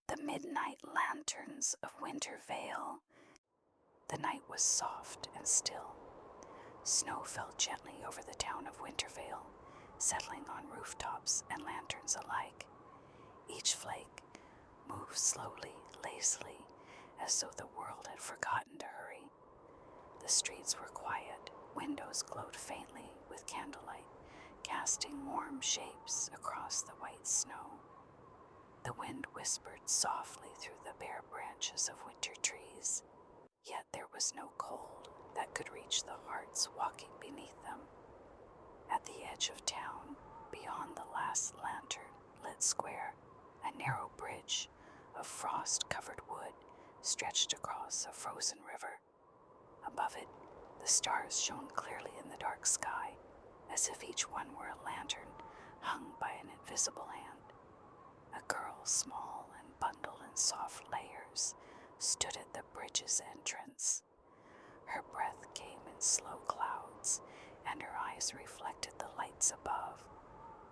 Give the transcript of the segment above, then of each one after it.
The Midnight Lanterns of Winterveil. The night was soft and still. Snow fell gently over the town of Winterveil, settling on rooftops and lanterns alike. Each flake moved slowly, lazily, as though the world had forgotten to hurry. The streets were quiet, windows glowed faintly with candlelight, casting warm shapes across the white snow. The wind whispered softly through the bare branches of winter trees, yet there was no cold that could reach the hearts walking beneath them. At the edge of town, beyond the last lantern-lit square, a narrow bridge of frost-covered wood stretched across a frozen river. Above it, the stars shone clearly in the dark sky, as if each one were a lantern hung by an invisible hand. A girl, small and bundled in soft layers, stood at the bridge's entrance. Her breath came in slow clouds, and her eyes reflected the lights above.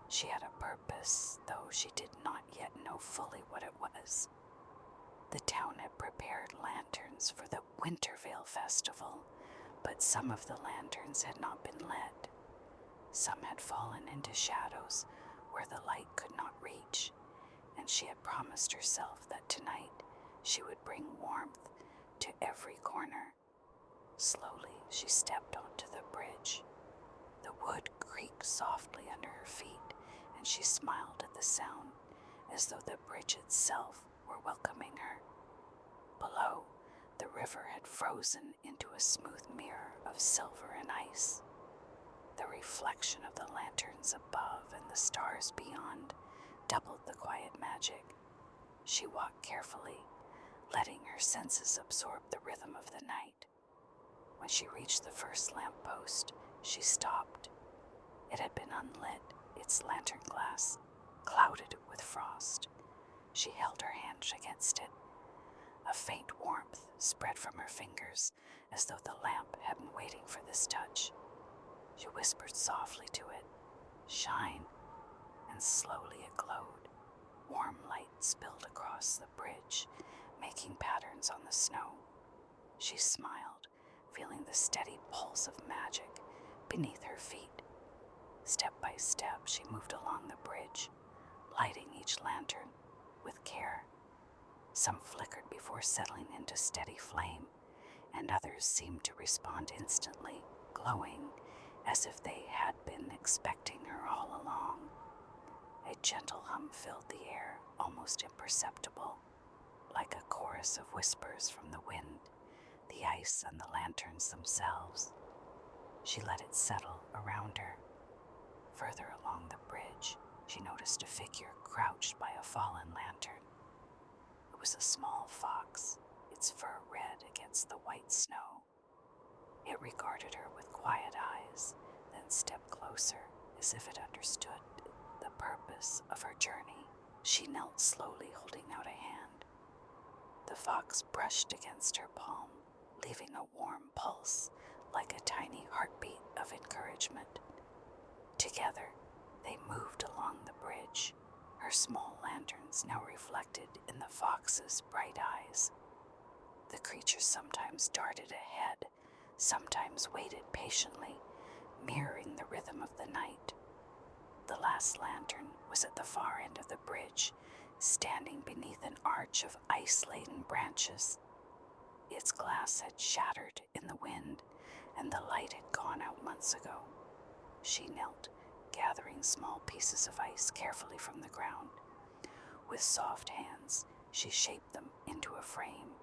She had a purpose, though she did not yet know fully what it was. The town had prepared lanterns for the Winterveil festival, but some of the lanterns had not been lit. Some had fallen into shadows where the light could not reach, and she had promised herself that tonight she would bring warmth to every corner. Slowly she stepped onto the bridge. The wood creaked softly under her feet, and she smiled at the sound, as though the bridge itself were welcoming her. Below, the river had frozen into a smooth mirror of silver and ice. The reflection of the lanterns above and the stars beyond doubled the quiet magic. She walked carefully, letting her senses absorb the rhythm of the night. When she reached the first lamppost, she stopped. It had been unlit, its lantern glass clouded with frost. She held her hand against it. A faint warmth spread from her fingers, as though the lamp had been waiting for this touch. She whispered softly to it, "Shine," and slowly it glowed. Warm light spilled across the bridge, making patterns on the snow. She smiled, feeling the steady pulse of magic beneath her feet. Step by step, she moved along the bridge, lighting each lantern with care. Some flickered before settling into steady flame, and others seemed to respond instantly, glowing as if they had been expecting her all along. A gentle hum filled the air, almost imperceptible, like a chorus of whispers from the wind, the ice, and the lanterns themselves. She let it settle around her. Further along the bridge, she noticed a figure crouched by a fallen lantern. It was a small fox, its fur red against the white snow. It regarded her with quiet eyes, then stepped closer, as if it understood the purpose of her journey. She knelt slowly, holding out a hand. The fox brushed against her palm, leaving a warm pulse, like a tiny heartbeat of encouragement. Together, they moved along the bridge, her small lanterns now reflected in the fox's bright eyes. The creature sometimes darted ahead, sometimes waited patiently, mirroring the rhythm of the night. The last lantern was at the far end of the bridge, standing beneath an arch of ice-laden branches. Its glass had shattered in the wind, and the light had gone out months ago. She knelt, gathering small pieces of ice carefully from the ground. With soft hands, she shaped them into a frame,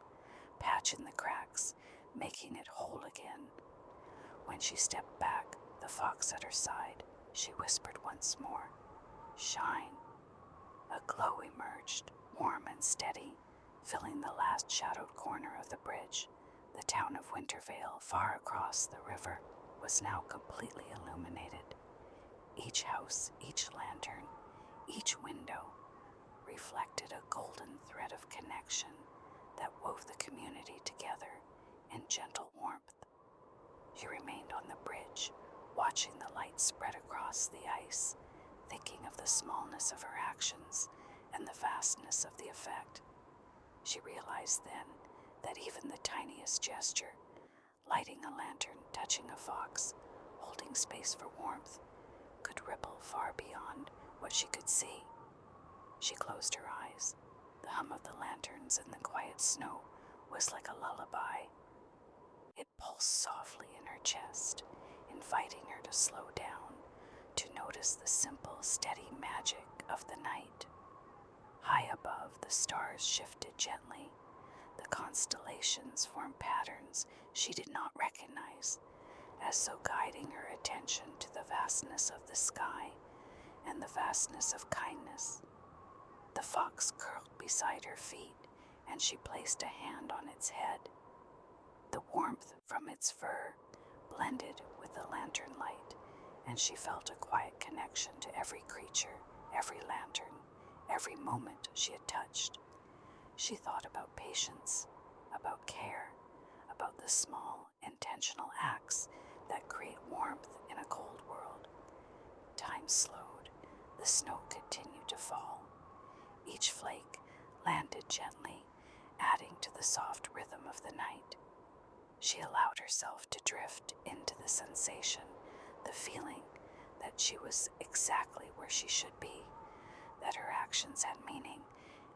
patching the cracks, making it whole again. When she stepped back, the fox at her side, she whispered once more, "Shine." A glow emerged, warm and steady, filling the last shadowed corner of the bridge. The town of Winterveil, far across the river, was now completely illuminated. Each house, each lantern, each window reflected a golden thread of connection that wove the community together in gentle warmth. She remained on the bridge, watching the light spread across the ice, thinking of the smallness of her actions and the vastness of the effect. She realized then that even the tiniest gesture, lighting a lantern, touching a fox, holding space for warmth, could ripple far beyond what she could see. She closed her eyes. The hum of the lanterns in the quiet snow was like a lullaby. It pulsed softly in her chest, inviting her to slow down, to notice the simple, steady magic of the night. High above, the stars shifted gently. The constellations formed patterns she did not recognize, as though guiding her attention to the vastness of the sky and the vastness of kindness. The fox curled beside her feet, and she placed a hand on its head. The warmth from its fur blended with the lantern light, and she felt a quiet connection to every creature, every lantern, every moment she had touched. She thought about patience, about care, about the small, intentional acts that create warmth in a cold world. Time slowed. The snow continued to fall. Each flake landed gently, adding to the soft rhythm of the night. She allowed herself to drift into the sensation, the feeling that she was exactly where she should be, that her actions had meaning,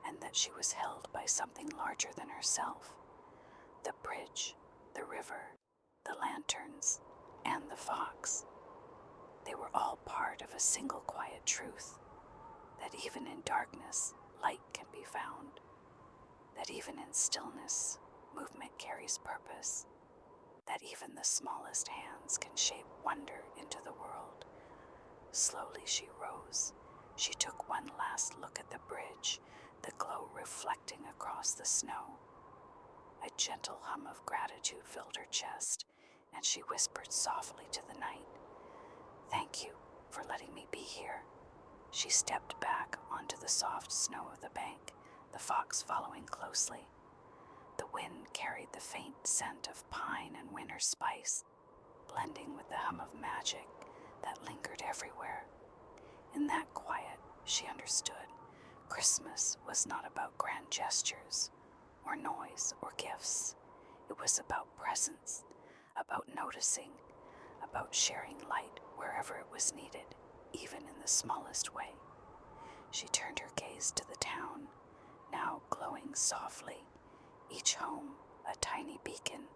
and that she was held by something larger than herself. The bridge, the river, the lanterns, and the fox. They were all part of a single quiet truth, that even in darkness, light can be found, that even in stillness, movement carries purpose, that even the smallest hands can shape wonder into the world. Slowly she rose. She took one last look at the bridge, the glow reflecting across the snow. A gentle hum of gratitude filled her chest, and she whispered softly to the night, "Thank you for letting me be here." She stepped back onto the soft snow of the bank, the fox following closely. The wind carried the faint scent of pine and winter spice, blending with the hum of magic that lingered everywhere. In that quiet, she understood Christmas was not about grand gestures, or noise, or gifts. It was about presence, about noticing, about sharing light wherever it was needed, even in the smallest way. She turned her gaze to the town, now glowing softly, each home a tiny beacon,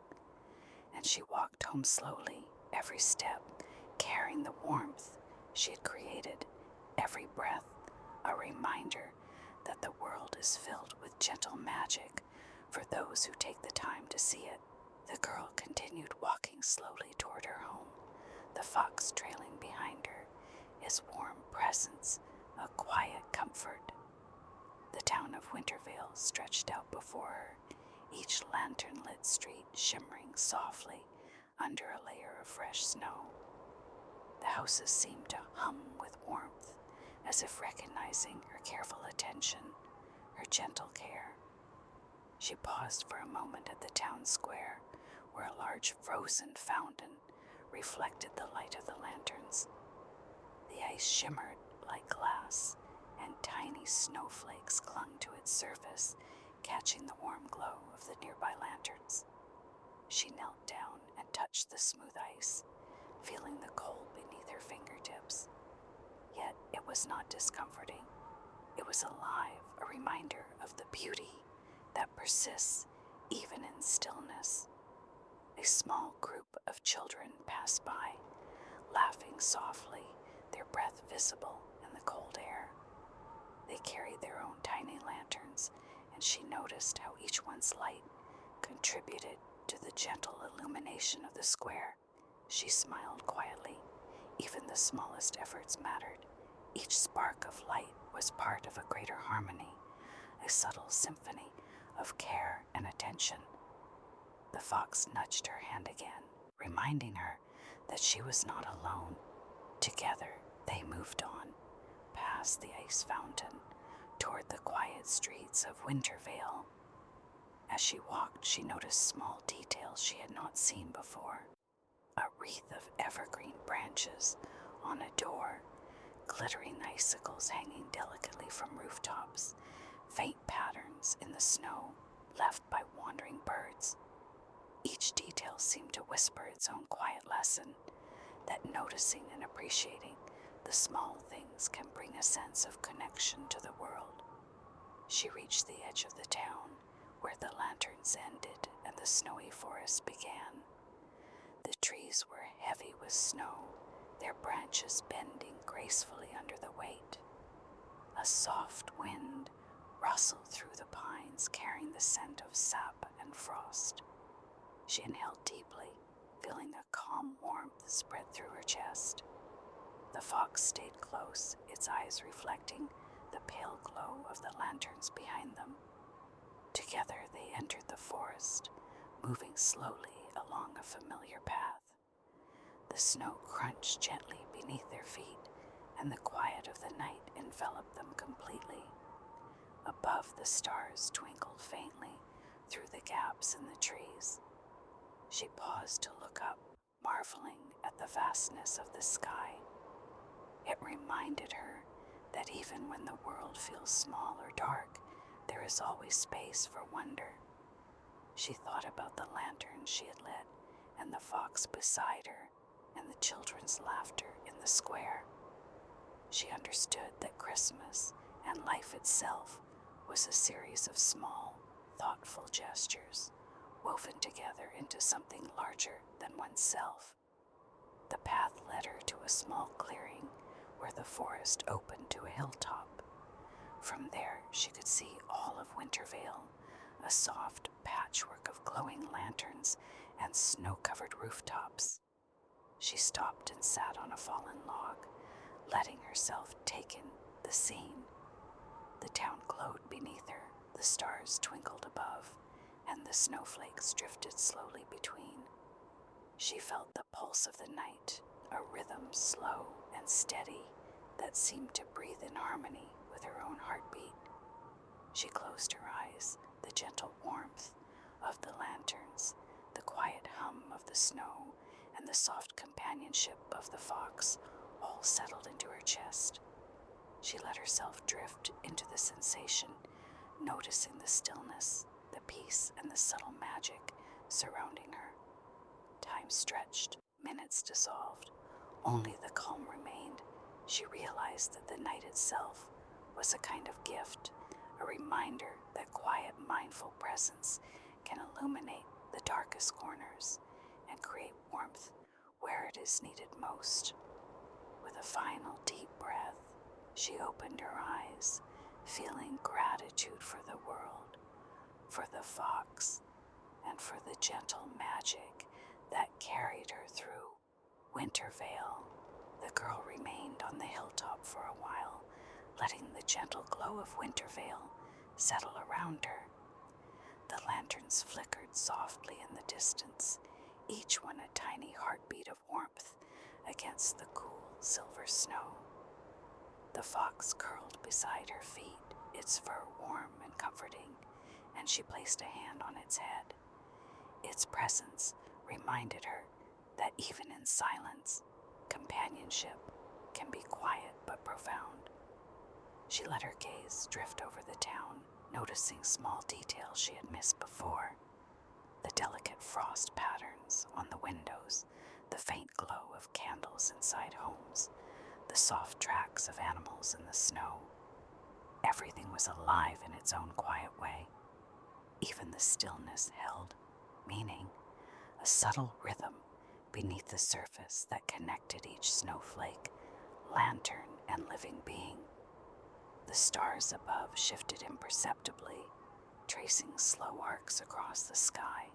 and she walked home slowly, every step carrying the warmth she had created, every breath a reminder that the world is filled with gentle magic for those who take the time to see it. The girl continued walking slowly toward her home, the fox trailing behind her, his warm presence a quiet comfort. The town of Winterveil stretched out before her, each lantern-lit street shimmering softly under a layer of fresh snow. The houses seemed to hum with warmth, as if recognizing her careful attention, her gentle care. She paused for a moment at the town square, where a large frozen fountain reflected the light of the lanterns. The ice shimmered like glass, and tiny snowflakes clung to its surface, catching the warm glow of the nearby lanterns. She knelt down and touched the smooth ice, feeling the cold beneath her fingertips. Yet it was not discomforting. It was alive, a reminder of the beauty that persists even in stillness. A small group of children passed by, laughing softly, their breath visible in the cold air. They carried their own tiny lanterns, and she noticed how each one's light contributed to the gentle illumination of the square. She smiled quietly. Even the smallest efforts mattered. Each spark of light was part of a greater harmony, a subtle symphony of care and attention. The fox nudged her hand again, reminding her that she was not alone. Together, they moved on, past the ice fountain, toward the quiet streets of Winterveil. As she walked, she noticed small details she had not seen before. A wreath of evergreen branches on a door, glittering icicles hanging delicately from rooftops, faint patterns in the snow, left by wandering birds. Each detail seemed to whisper its own quiet lesson, that noticing and appreciating the small things can bring a sense of connection to the world. She reached the edge of the town, where the lanterns ended and the snowy forest began. The trees were heavy with snow, their branches bending gracefully under the weight. A soft wind rustled through the pines, carrying the scent of sap and frost. She inhaled deeply, feeling a calm warmth spread through her chest. The fox stayed close, its eyes reflecting the pale glow of the lanterns behind them. Together they entered the forest, moving slowly along a familiar path. The snow crunched gently beneath their feet, and the quiet of the night enveloped them completely. Above, the stars twinkled faintly through the gaps in the trees. She paused to look up, marveling at the vastness of the sky. It reminded her that even when the world feels small or dark, there is always space for wonder. She thought about the lanterns she had lit, and the fox beside her, and the children's laughter in the square. She understood that Christmas and life itself was a series of small, thoughtful gestures, woven together into something larger than oneself. The path led her to a small clearing where the forest opened to a hilltop. From there, she could see all of Winterveil, a soft patchwork of glowing lanterns and snow-covered rooftops. She stopped and sat on a fallen log, letting herself take in the scene. The town glowed beneath her, the stars twinkled above, and the snowflakes drifted slowly between. She felt the pulse of the night, a rhythm slow and steady that seemed to breathe in harmony with her own heartbeat. She closed her eyes, the gentle warmth of the lanterns, the quiet hum of the snow, and the soft companionship of the fox all settled into her chest. She let herself drift into the sensation, noticing the stillness, the peace, and the subtle magic surrounding her. Time stretched, minutes dissolved, only the calm remained. She realized that the night itself was a kind of gift, a reminder that quiet, mindful presence can illuminate the darkest corners and create warmth where it is needed most. With a final deep breath, she opened her eyes, feeling gratitude for the world, for the fox, and for the gentle magic that carried her through Winterveil. The girl remained on the hilltop for a while, letting the gentle glow of Winterveil settle around her. The lanterns flickered softly in the distance, each one a tiny heartbeat of warmth against the cool silver snow. The fox curled beside her feet, its fur warm and comforting, and she placed a hand on its head. Its presence reminded her that even in silence, companionship can be quiet but profound. She let her gaze drift over the town, noticing small details she had missed before. The delicate frost patterns on the windows, the faint glow of candles inside homes, the soft tracks of animals in the snow. Everything was alive in its own quiet way. Even the stillness held meaning, a subtle rhythm beneath the surface that connected each snowflake, lantern, and living being. The stars above shifted imperceptibly, tracing slow arcs across the sky.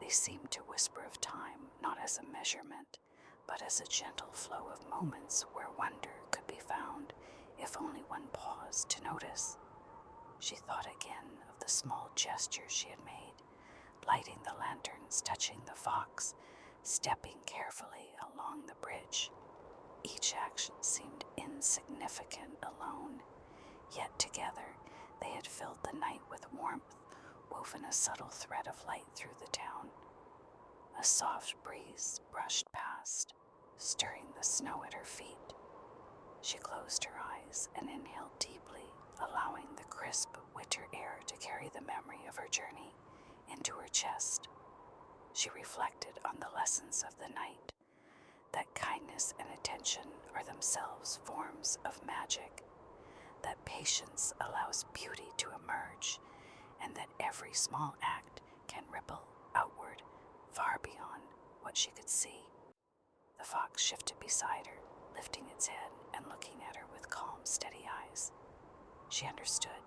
They seemed to whisper of time, not as a measurement, but as a gentle flow of moments where wonder could be found if only one paused to notice. She thought again of the small gestures she had made, lighting the lanterns, touching the fox, stepping carefully along the bridge. Each action seemed insignificant alone, yet together they had filled the night with warmth, woven a subtle thread of light through the town. A soft breeze brushed past, stirring the snow at her feet. She closed her eyes and inhaled deeply, allowing the crisp winter air to carry the memory of her journey into her chest. She reflected on the lessons of the night, that kindness and attention are themselves forms of magic, that patience allows beauty to emerge, and that every small act can ripple outward far beyond what she could see. The fox shifted beside her, lifting its head and looking at her with calm, steady eyes. She understood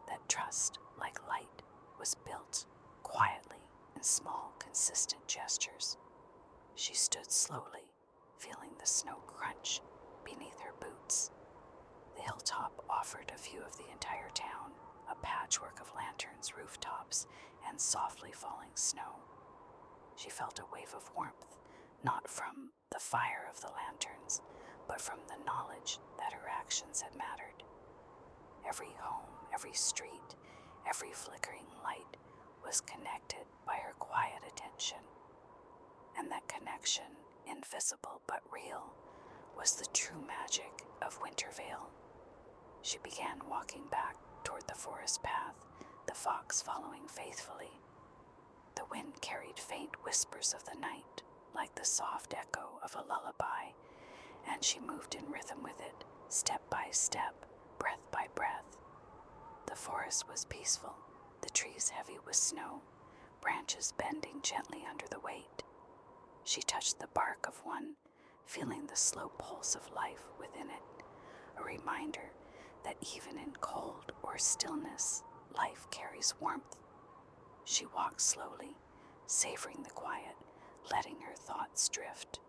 that trust, like light, was built quietly in small, consistent gestures. She stood slowly, feeling the snow crunch beneath her boots. The hilltop offered a view of the entire town, a patchwork of lanterns, rooftops, and softly falling snow. She felt a wave of warmth, not from the fire of the lanterns, but from the knowledge that her actions had mattered. Every home, every street, every flickering light was connected by her quiet attention. And that connection, invisible but real, was the true magic of Winterveil. She began walking back toward the forest path, the fox following faithfully. The wind carried faint whispers of the night, like the soft echo of a lullaby, and she moved in rhythm with it, step by step, breath by breath. The forest was peaceful, the trees heavy with snow, branches bending gently under the weight. She touched the bark of one, feeling the slow pulse of life within it, a reminder that even in cold or stillness, life carries warmth. She walked slowly, savoring the quiet, letting her thoughts drift.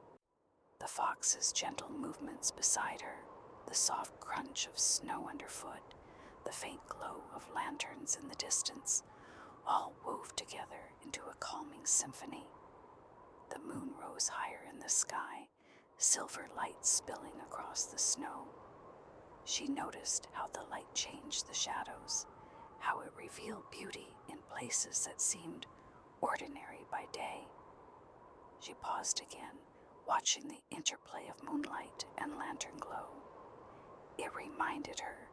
The fox's gentle movements beside her, the soft crunch of snow underfoot, the faint glow of lanterns in the distance, all wove together into a calming symphony. The moon rose higher in the sky, silver light spilling across the snow. She noticed how the light changed the shadows, how it revealed beauty in places that seemed ordinary by day. She paused again, watching the interplay of moonlight and lantern glow. It reminded her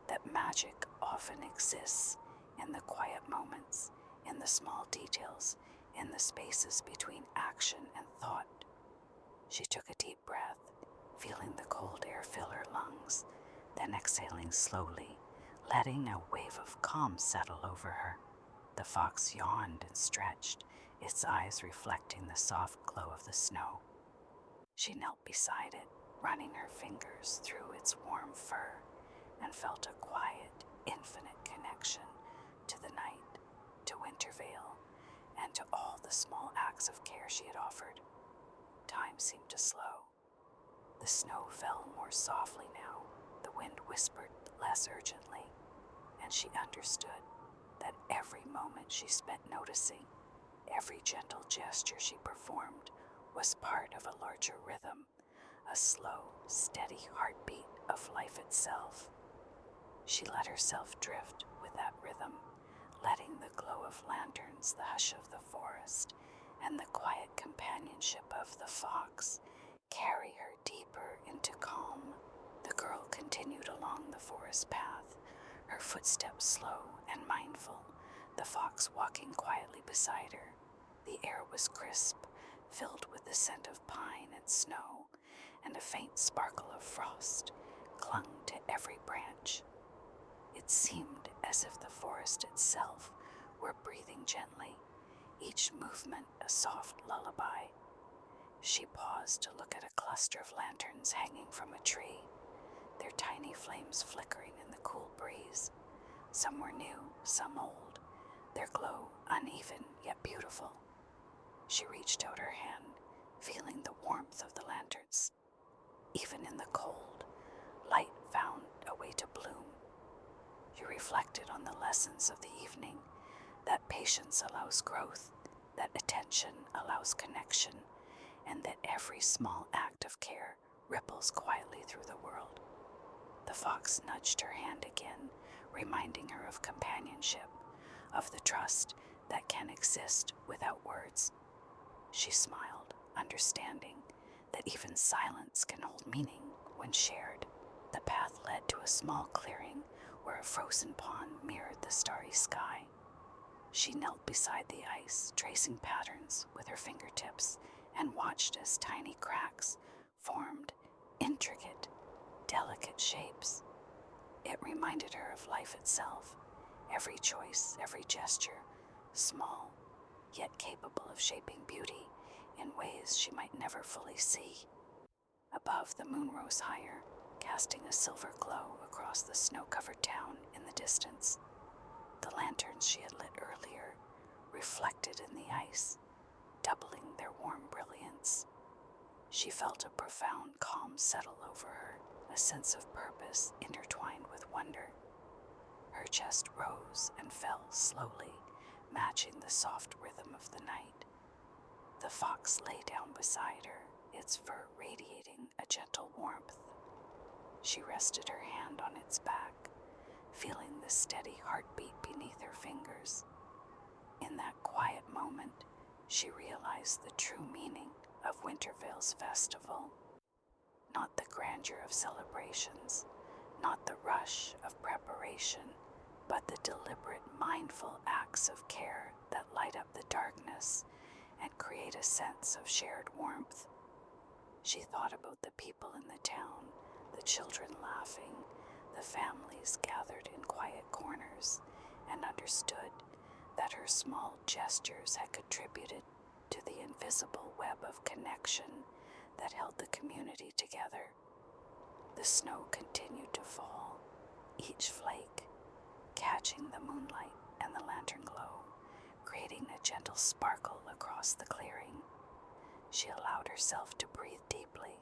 that magic often exists in the quiet moments, in the small details, in the spaces between action and thought. She took a deep breath, feeling the cold air fill her lungs, then exhaling slowly, letting a wave of calm settle over her. The fox yawned and stretched, its eyes reflecting the soft glow of the snow. She knelt beside it, running her fingers through its warm fur, and felt a quiet, infinite connection to the night, to Winterveil, and to all the small acts of care she had offered. Time seemed to slow. The snow fell more softly now, the wind whispered less urgently, and she understood that every moment she spent noticing, every gentle gesture she performed, was part of a larger rhythm, a slow, steady heartbeat of life itself. She let herself drift with that rhythm, letting the glow of lanterns, the hush of the forest, and the quiet companionship of the fox carry her deeper into calm. The girl continued along the forest path, her footsteps slow and mindful, the fox walking quietly beside her. The air was crisp, filled with the scent of pine and snow, and a faint sparkle of frost clung to every branch. It seemed as if the forest itself were breathing gently, each movement a soft lullaby. She paused to look at a cluster of lanterns hanging from a tree, their tiny flames flickering in the cool breeze. Some were new, some old, their glow uneven yet beautiful. She reached out her hand, feeling the warmth of the lanterns. Even in the cold, light found a way to bloom. She reflected on the lessons of the evening, that patience allows growth, that attention allows connection, and that every small act of care ripples quietly through the world. The fox nudged her hand again, reminding her of companionship, of the trust that can exist without words. She smiled, understanding that even silence can hold meaning when shared. The path led to a small clearing where a frozen pond mirrored the starry sky. She knelt beside the ice, tracing patterns with her fingertips, and watched as tiny cracks formed intricate, delicate shapes. It reminded her of life itself, every choice, every gesture, small, yet capable of shaping beauty in ways she might never fully see. Above, the moon rose higher, casting a silver glow across the snow-covered town in the distance. The lanterns she had lit earlier reflected in the ice, doubling their warm brilliance. She felt a profound calm settle over her, a sense of purpose intertwined with wonder. Her chest rose and fell slowly, matching the soft rhythm of the night. The fox lay down beside her, its fur radiating a gentle warmth. She rested her hand on its back, feeling the steady heartbeat beneath her fingers. In that quiet moment, she realized the true meaning of Winterveil's festival. Not the grandeur of celebrations, not the rush of preparation, but the deliberate, mindful acts of care that light up the darkness and create a sense of shared warmth. She thought about the people in the town, the children laughing, the families gathered in quiet corners, and understood that her small gestures had contributed to the invisible web of connection that held the community together. The snow continued to fall, each flake catching the moonlight and the lantern glow, creating a gentle sparkle across the clearing. She allowed herself to breathe deeply,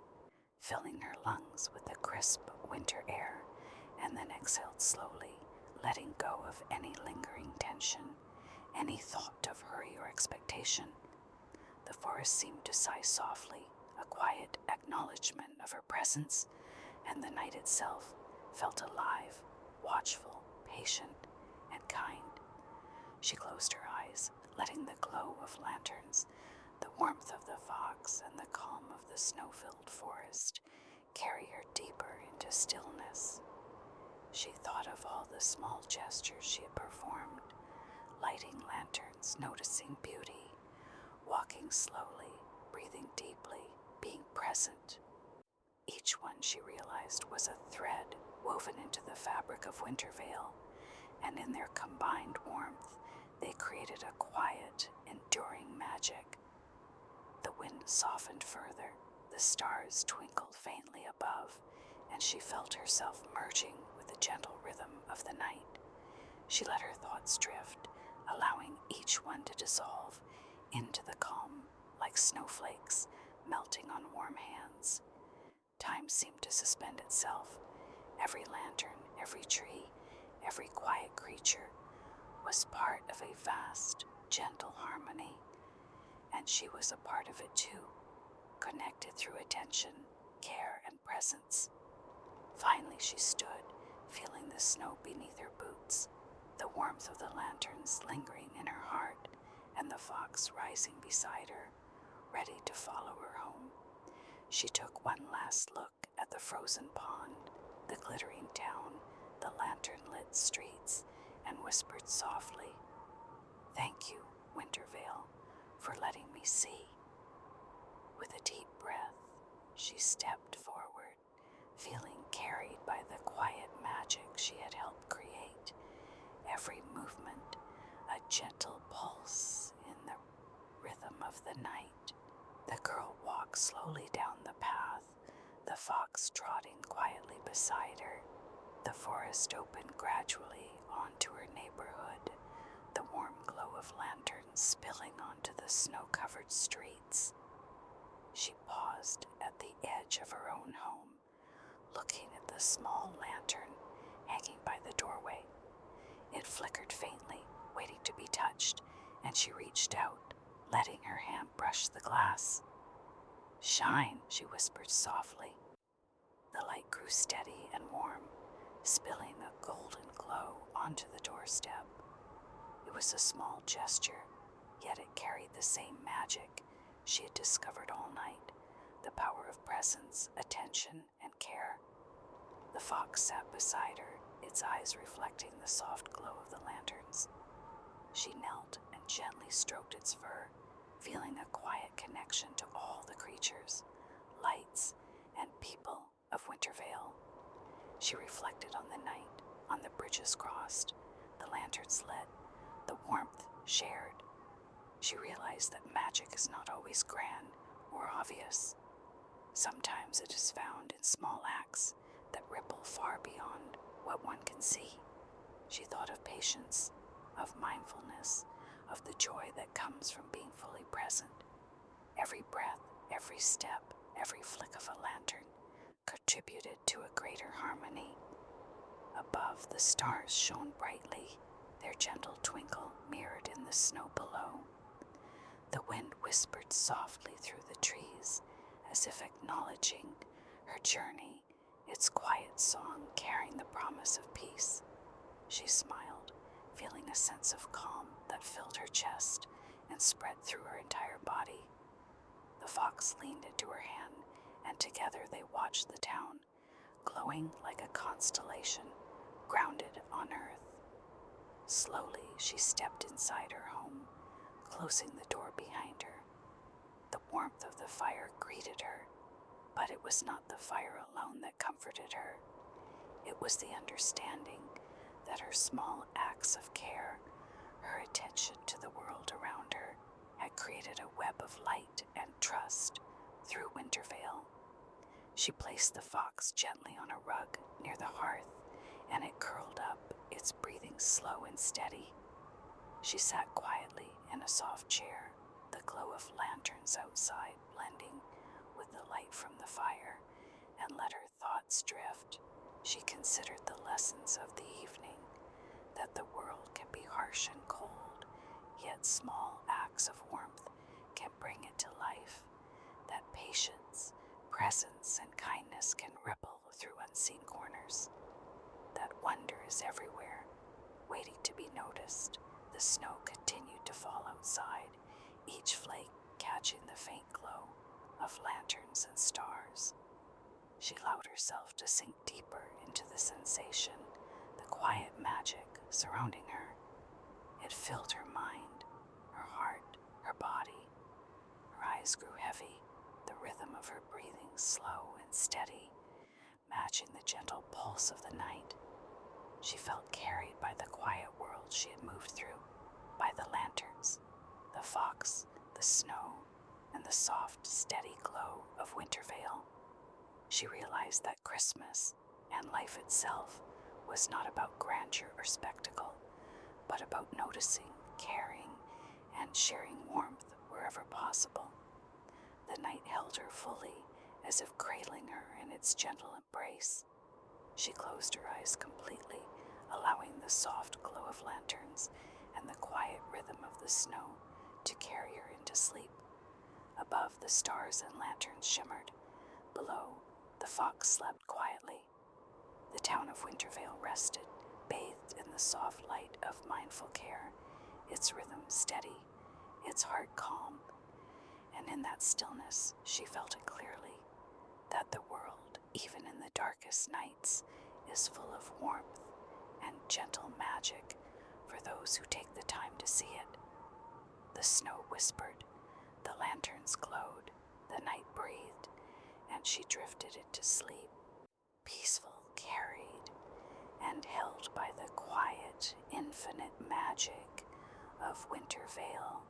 filling her lungs with the crisp winter air, and then exhaled slowly, letting go of any lingering tension, any thought of hurry or expectation. The forest seemed to sigh softly, a quiet acknowledgement of her presence, and the night itself felt alive, watchful, patient, and kind. She closed her eyes, letting the glow of lanterns, the warmth of the fox, and the calm of the snow-filled forest carry her deeper into stillness. She thought of all the small gestures she had performed, lighting lanterns, noticing beauty, walking slowly, breathing deeply, being present. Each one, she realized, was a thread woven into the fabric of Winterveil, and in their combined warmth, they created a quiet, enduring magic. The wind softened further, the stars twinkled faintly above, and she felt herself merging with the gentle rhythm of the night. She let her thoughts drift, allowing each one to dissolve into the calm like snowflakes melting on warm hands. Time seemed to suspend itself. Every lantern, every tree, every quiet creature was part of a vast, gentle harmony, and she was a part of it too, connected through attention, care, and presence. Finally she stood, feeling the snow beneath her boots, the warmth of the lanterns lingering in her heart, and the fox rising beside her, ready to follow her home. She took one last look at the frozen pond, the glittering town, the lantern-lit streets, and whispered softly, "Thank you, Winterveil, for letting me see." With a deep breath, she stepped forward, feeling carried by the quiet magic she had helped create. Every movement, a gentle pulse in the rhythm of the night. The girl walked slowly down the path, the fox trotting quietly beside her. The forest opened gradually onto her neighborhood, the warm glow of lanterns spilling onto the snow-covered streets. She paused at the edge of her own home, looking at the small lantern hanging by the doorway. It flickered faintly, waiting to be touched, and she reached out, letting her hand brush the glass. "Shine," she whispered softly. The light grew steady and warm, spilling a golden glow onto the doorstep. It was a small gesture, yet it carried the same magic she had discovered all night, the power of presence, attention, and care. The fox sat beside her, its eyes reflecting the soft glow of the lanterns. She knelt, gently stroked its fur, feeling a quiet connection to all the creatures, lights, and people of Winterveil. She reflected on the night, on the bridges crossed, the lanterns lit, the warmth shared. She realized that magic is not always grand or obvious. Sometimes it is found in small acts that ripple far beyond what one can see. She thought of patience, of mindfulness, of the joy that comes from being fully present. Every breath, every step, every flick of a lantern contributed to a greater harmony. Above, the stars shone brightly, their gentle twinkle mirrored in the snow below. The wind whispered softly through the trees, as if acknowledging her journey, its quiet song carrying the promise of peace. She smiled, feeling a sense of calm that filled her chest and spread through her entire body. The fox leaned into her hand, and together they watched the town, glowing like a constellation, grounded on earth. Slowly, she stepped inside her home, closing the door behind her. The warmth of the fire greeted her, but it was not the fire alone that comforted her. It was the understanding that her small acts of care, her attention to the world around her, had created a web of light and trust through Winterveil. She placed the fox gently on a rug near the hearth, and it curled up, its breathing slow and steady. She sat quietly in a soft chair, the glow of lanterns outside blending with the light from the fire, and let her thoughts drift. She considered the lessons of the evening, that the world can be harsh and cold, yet small acts of warmth can bring it to life, that patience, presence, and kindness can ripple through unseen corners, that wonder is everywhere, waiting to be noticed. The snow continued to fall outside, each flake catching the faint glow of lanterns and stars. She allowed herself to sink deeper into the sensation, the quiet magic surrounding her. It filled her mind, her heart, her body. Her eyes grew heavy, the rhythm of her breathing slow and steady, matching the gentle pulse of the night. She felt carried by the quiet world she had moved through, by the lanterns, the fox, the snow, and the soft, steady glow of Winterveil. She realized that Christmas and life itself was not about grandeur or spectacle, but about noticing, caring, and sharing warmth wherever possible. The night held her fully, as if cradling her in its gentle embrace. She closed her eyes completely, allowing the soft glow of lanterns and the quiet rhythm of the snow to carry her into sleep. Above, the stars and lanterns shimmered. Below, the fox slept quietly. The town of Winterveil rested, bathed in the soft light of mindful care, its rhythm steady, its heart calm. And in that stillness, she felt it clearly, that the world, even in the darkest nights, is full of warmth and gentle magic for those who take the time to see it. The snow whispered, the lanterns glowed, the night breathed, and she drifted into sleep, peaceful, carried, and held by the quiet, infinite magic of Winterveil.